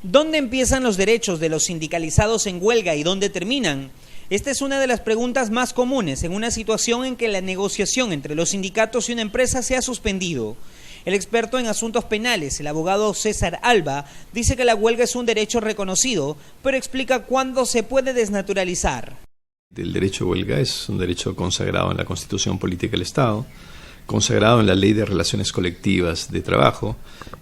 ¿Dónde empiezan los derechos de los sindicalizados en huelga y dónde terminan? Esta es una de las preguntas más comunes en una situación en que la negociación entre los sindicatos y una empresa se ha suspendido. El experto en asuntos penales, el abogado César Alba, dice que la huelga es un derecho reconocido, pero explica cuándo se puede desnaturalizar. El derecho a huelga es un derecho consagrado en la Constitución Política del Estado, consagrado en la Ley de Relaciones Colectivas de Trabajo,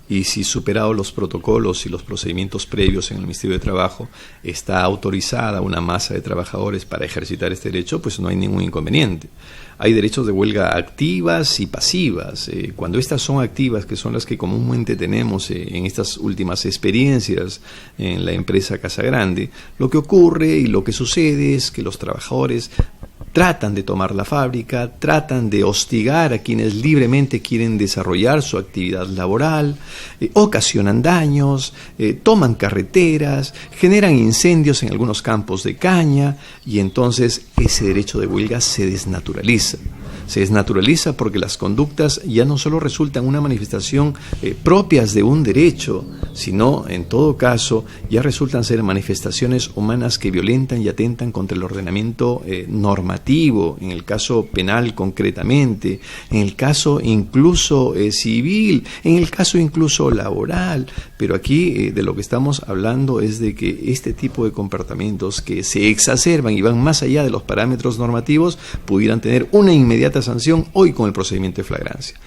y si superados los protocolos y los procedimientos previos en el Ministerio de Trabajo, está autorizada una masa de trabajadores para ejercitar este derecho, pues no hay ningún inconveniente. Hay derechos de huelga activas y pasivas. Cuando estas son activas, que son las que comúnmente tenemos en estas últimas experiencias en la empresa Casagrande, lo que ocurre y lo que sucede es que los trabajadores tratan de tomar la fábrica, tratan de hostigar a quienes libremente quieren desarrollar su actividad laboral, ocasionan daños, toman carreteras, generan incendios en algunos campos de caña y entonces ese derecho de huelga se desnaturaliza. Se desnaturaliza porque las conductas ya no solo resultan una manifestación propias de un derecho, sino, en todo caso, ya resultan ser manifestaciones humanas que violentan y atentan contra el ordenamiento normativo, en el caso penal concretamente, en el caso incluso civil, en el caso incluso laboral. Pero aquí de lo que estamos hablando es de que este tipo de comportamientos que se exacerban y van más allá de los parámetros normativos pudieran tener una inmediata sanción hoy con el procedimiento de flagrancia.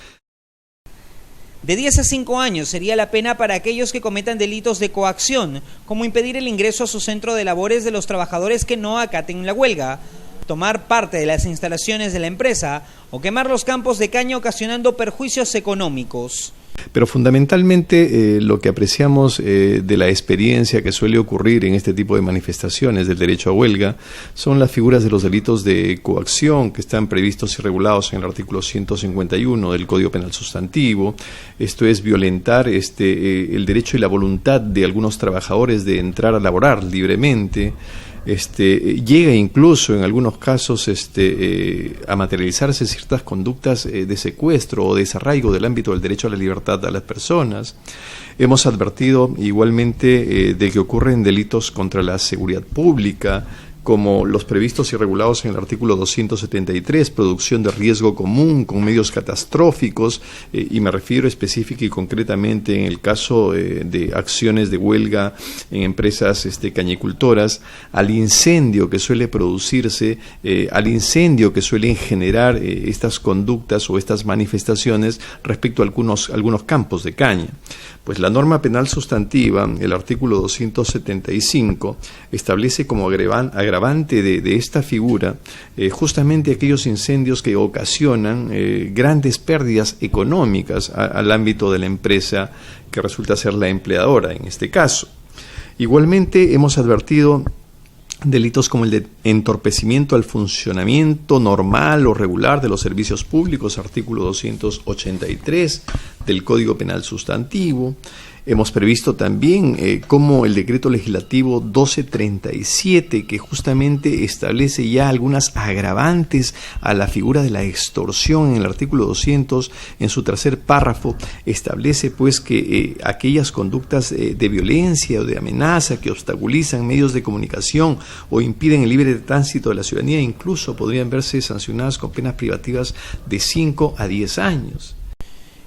De 10 a 5 años sería la pena para aquellos que cometan delitos de coacción, como impedir el ingreso a su centro de labores de los trabajadores que no acaten la huelga, tomar parte de las instalaciones de la empresa o quemar los campos de caña ocasionando perjuicios económicos. Pero fundamentalmente lo que apreciamos de la experiencia que suele ocurrir en este tipo de manifestaciones del derecho a huelga son las figuras de los delitos de coacción que están previstos y regulados en el artículo 151 del Código Penal Sustantivo. Esto es violentar el derecho y la voluntad de algunos trabajadores de entrar a laborar libremente. Llega incluso en algunos casos a materializarse ciertas conductas de secuestro o desarraigo del ámbito del derecho a la libertad a las personas. Hemos advertido igualmente de que ocurren delitos contra la seguridad pública, como los previstos y regulados en el artículo 273, producción de riesgo común con medios catastróficos, y me refiero específica y concretamente en el caso de acciones de huelga en empresas cañicultoras, al incendio que suele producirse, al incendio que suelen generar estas conductas o estas manifestaciones respecto a algunos campos de caña. Pues la norma penal sustantiva, el artículo 275, establece como agravante de esta figura justamente aquellos incendios que ocasionan grandes pérdidas económicas al ámbito de la empresa que resulta ser la empleadora en este caso. Igualmente hemos advertido delitos como el de entorpecimiento al funcionamiento normal o regular de los servicios públicos, artículo 283 del Código Penal Sustantivo. Hemos previsto también como el decreto legislativo 1237, que justamente establece ya algunas agravantes a la figura de la extorsión en el artículo 200, en su tercer párrafo, establece pues que aquellas conductas de violencia o de amenaza que obstaculizan medios de comunicación o impiden el libre tránsito de la ciudadanía incluso podrían verse sancionadas con penas privativas de 5 a 10 años.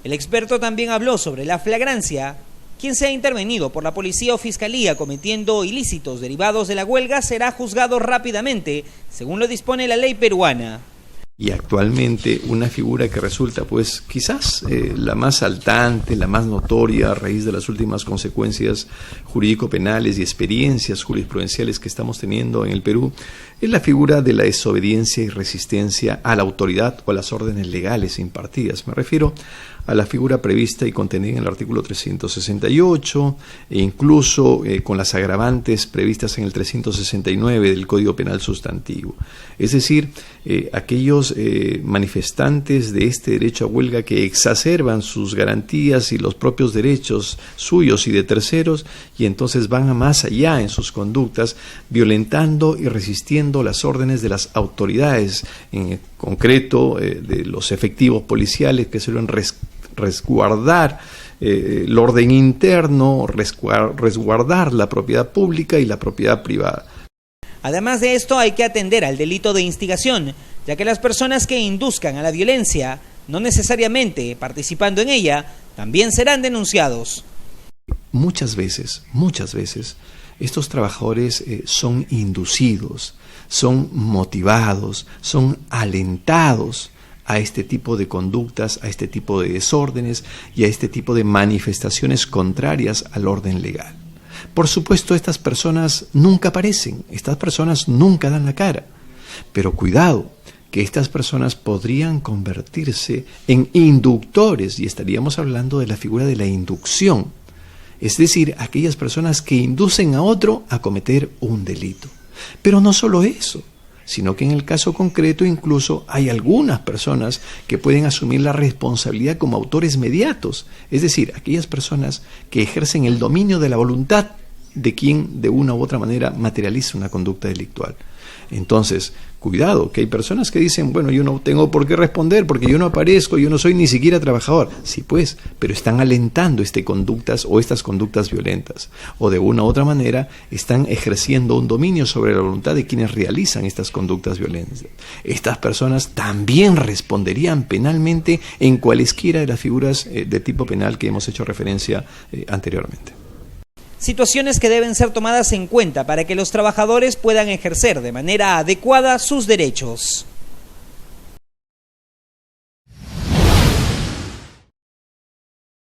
El experto también habló sobre la flagrancia. Quien sea intervenido por la policía o fiscalía cometiendo ilícitos derivados de la huelga será juzgado rápidamente, según lo dispone la ley peruana. Y actualmente una figura que resulta pues quizás la más saltante, la más notoria a raíz de las últimas consecuencias jurídico-penales y experiencias jurisprudenciales que estamos teniendo en el Perú, es la figura de la desobediencia y resistencia a la autoridad o a las órdenes legales impartidas. Me refiero a la figura prevista y contenida en el artículo 368 e incluso con las agravantes previstas en el 369 del Código Penal Sustantivo. Es decir, aquellos manifestantes de este derecho a huelga que exacerban sus garantías y los propios derechos suyos y de terceros y entonces van a más allá en sus conductas, violentando y resistiendo las órdenes de las autoridades, en concreto de los efectivos policiales que suelen resguardar el orden interno, resguardar la propiedad pública y la propiedad privada. Además de esto, hay que atender al delito de instigación, ya que las personas que induzcan a la violencia, no necesariamente participando en ella, también serán denunciados. Muchas veces, estos trabajadores son inducidos, son motivados, son alentados a este tipo de conductas, a este tipo de desórdenes y a este tipo de manifestaciones contrarias al orden legal. Por supuesto, estas personas nunca aparecen, estas personas nunca dan la cara, pero cuidado, que estas personas podrían convertirse en inductores, y estaríamos hablando de la figura de la inducción, es decir, aquellas personas que inducen a otro a cometer un delito. Pero no solo eso, sino que en el caso concreto incluso hay algunas personas que pueden asumir la responsabilidad como autores mediatos, es decir, aquellas personas que ejercen el dominio de la voluntad de quien de una u otra manera materializa una conducta delictual. Entonces, cuidado, que hay personas que dicen, bueno, yo no tengo por qué responder porque yo no aparezco, yo no soy ni siquiera trabajador. Sí, pues, pero están alentando estas conductas violentas, o de una u otra manera están ejerciendo un dominio sobre la voluntad de quienes realizan estas conductas violentas. Estas personas también responderían penalmente en cualesquiera de las figuras de tipo penal que hemos hecho referencia anteriormente. Situaciones que deben ser tomadas en cuenta para que los trabajadores puedan ejercer de manera adecuada sus derechos.